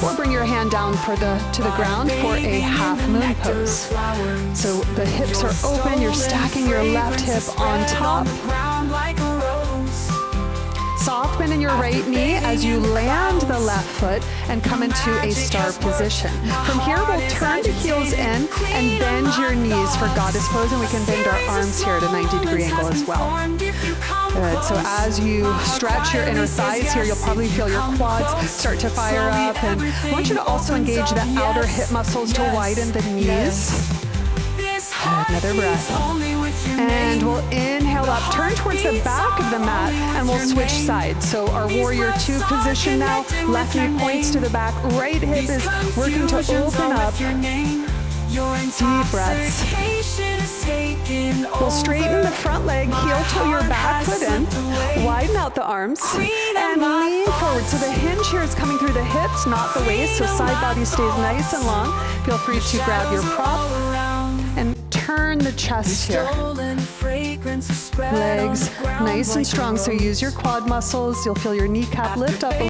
or bring your hand down to the ground for a half moon pose. So the hips are open, you're stacking your left hip on top. Soft bend in your right knee as you land the left foot and come into a star position. From here, we'll turn the heels in and bend your knees for goddess pose, and we can bend our arms here at a 90-degree angle as well. Good, so as you stretch your inner thighs here, you'll probably feel your quads start to fire up, and I want you to also engage the outer hip muscles to widen the knees. Another breath. And we'll inhale up, turn towards the back of the mat, and we'll switch sides. So our warrior two position now, left knee points to the back, right hip is working to open up. Deep breaths. We'll straighten the front leg, heel toe your back foot in, widen out the arms, and lean forward. So the hinge here is coming through the hips, not the waist, so side body stays nice and long. Feel free to grab your prop and turn the chest here. Legs nice and strong, so use your quad muscles. You'll feel your kneecap lift up a